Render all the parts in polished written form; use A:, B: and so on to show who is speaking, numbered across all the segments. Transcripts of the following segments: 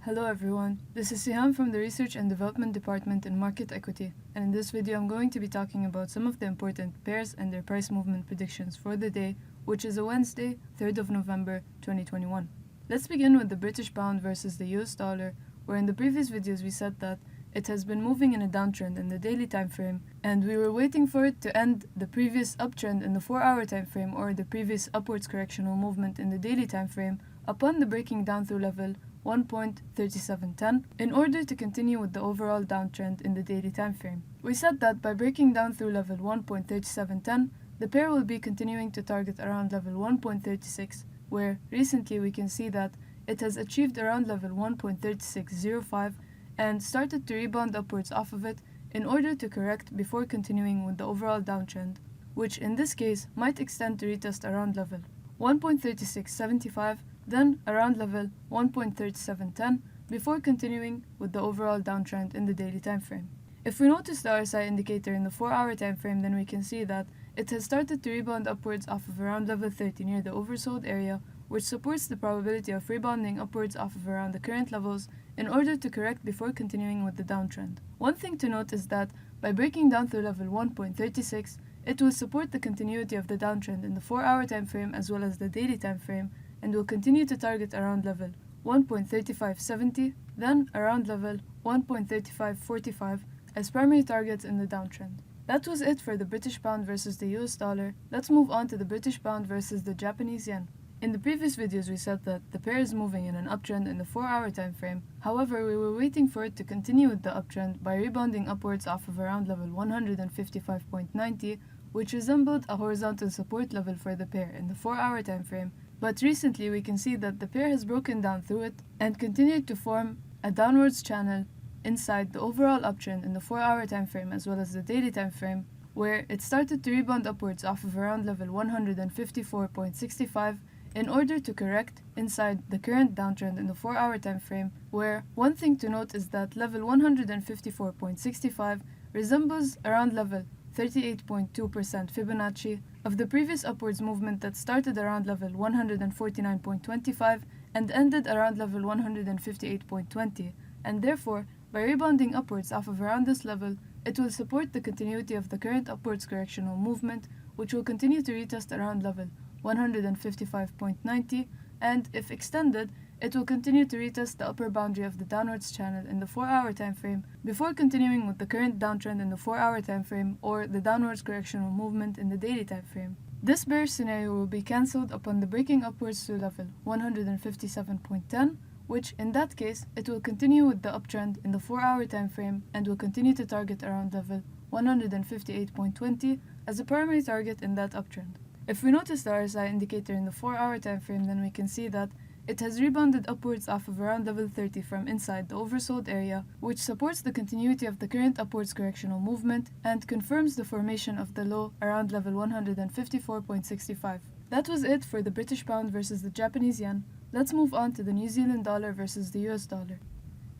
A: Hello everyone, this is Siham from the Research and Development Department in Market Equity, and in this video I'm going to be talking about some of the important pairs and their price movement predictions for the day, which is a Wednesday, 3rd of November 2021. Let's begin with the British pound versus the US dollar, where in the previous videos we said that it has been moving in a downtrend in the daily time frame, and we were waiting for it to end the previous uptrend in the 4-hour time frame or the previous upwards correctional movement in the daily time frame upon the breaking down through level 1.3710 in order to continue with the overall downtrend in the daily time frame. We said that by breaking down through level 1.3710, the pair will be continuing to target around level 1.36, where recently we can see that it has achieved around level 1.3605 and started to rebound upwards off of it in order to correct before continuing with the overall downtrend, which in this case might extend to retest around level 1.3675, then around level 1.3710 before continuing with the overall downtrend in the daily time frame. If we notice the RSI indicator in the 4-hour time frame, then we can see that it has started to rebound upwards off of around level 30 near the oversold area, which supports the probability of rebounding upwards off of around the current levels in order to correct before continuing with the downtrend. One thing to note is that by breaking down through level 1.36, it will support the continuity of the downtrend in the 4-hour time frame as well as the daily time frame, and will continue to target around level 1.3570, then around level 1.3545 as primary targets in the downtrend. That was it for the British pound versus the US dollar. Let's move on to the British pound versus the Japanese yen. In the previous videos we said that the pair is moving in an uptrend in the 4-hour time frame. However, we were waiting for it to continue with the uptrend by rebounding upwards off of around level 155.90, which resembled a horizontal support level for the pair in the 4-hour time frame. But recently we can see that the pair has broken down through it and continued to form a downwards channel inside the overall uptrend in the 4-hour time frame as well as the daily time frame, where it started to rebound upwards off of around level 154.65 in order to correct inside the current downtrend in the 4-hour time frame, where one thing to note is that level 154.65 resembles around level 38.2% Fibonacci of the previous upwards movement that started around level 149.25 and ended around level 158.20, and therefore, by rebounding upwards off of around this level, it will support the continuity of the current upwards correctional movement, which will continue to retest around level 155.90, and if extended, it will continue to retest the upper boundary of the downwards channel in the 4-hour time frame before continuing with the current downtrend in the 4-hour time frame or the downwards correctional movement in the daily time frame. This bearish scenario will be cancelled upon the breaking upwards to level 157.10, which in that case it will continue with the uptrend in the 4-hour time frame and will continue to target around level 158.20 as a primary target in that uptrend. If we notice the RSI indicator in the 4-hour time frame, then we can see that it has rebounded upwards off of around level 30 from inside the oversold area, which supports the continuity of the current upwards correctional movement and confirms the formation of the low around level 154.65. That was it for the British pound versus the Japanese yen. Let's move on to the New Zealand dollar versus the US dollar.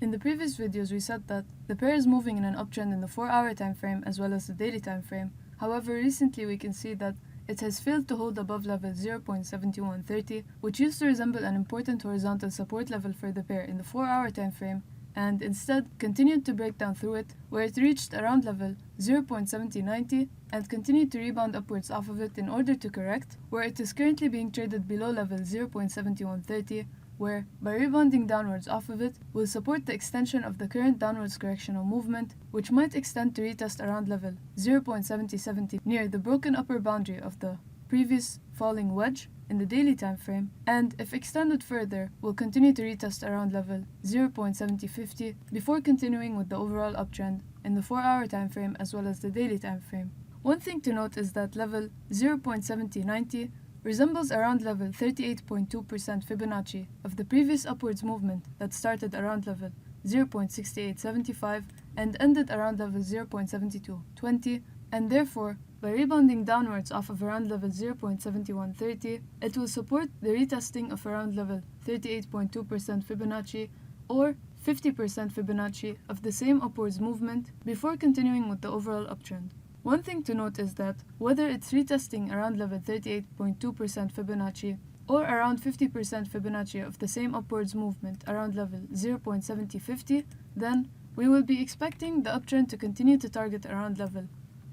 A: In the previous videos we said that the pair is moving in an uptrend in the 4-hour time frame as well as the daily time frame. However, recently we can see that it has failed to hold above level 0.7130, which used to resemble an important horizontal support level for the pair in the 4-hour time frame, and instead continued to break down through it, where it reached around level 0.7090 and continued to rebound upwards off of it in order to correct, where it is currently being traded below level 0.7130, where, by rebounding downwards off of it, will support the extension of the current downwards correctional movement, which might extend to retest around level 0.7070 near the broken upper boundary of the previous falling wedge in the daily time frame, and if extended further, will continue to retest around level 0.7050 before continuing with the overall uptrend in the 4-hour time frame as well as the daily time frame. One thing to note is that level 0.7090 resembles around level 38.2% Fibonacci of the previous upwards movement that started around level 0.6875 and ended around level 0.7220, and therefore, by rebounding downwards off of around level 0.7130, it will support the retesting of around level 38.2% Fibonacci or 50% Fibonacci of the same upwards movement before continuing with the overall uptrend. One thing to note is that whether it's retesting around level 38.2% Fibonacci or around 50% Fibonacci of the same upwards movement around level 0.7050, then we will be expecting the uptrend to continue to target around level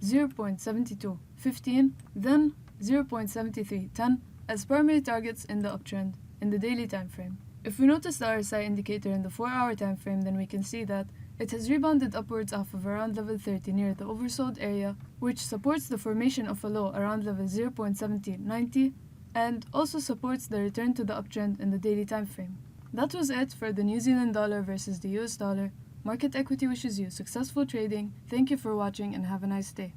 A: 0.7215, then 0.7310 as primary targets in the uptrend in the daily time frame. If we notice the RSI indicator in the 4-hour time frame, then we can see that it has rebounded upwards off of around level 30 near the oversold area, which supports the formation of a low around level 0.7090 and also supports the return to the uptrend in the daily time frame. That was it for the New Zealand dollar versus the US dollar. Market Equity wishes you successful trading. Thank you for watching and have a nice day.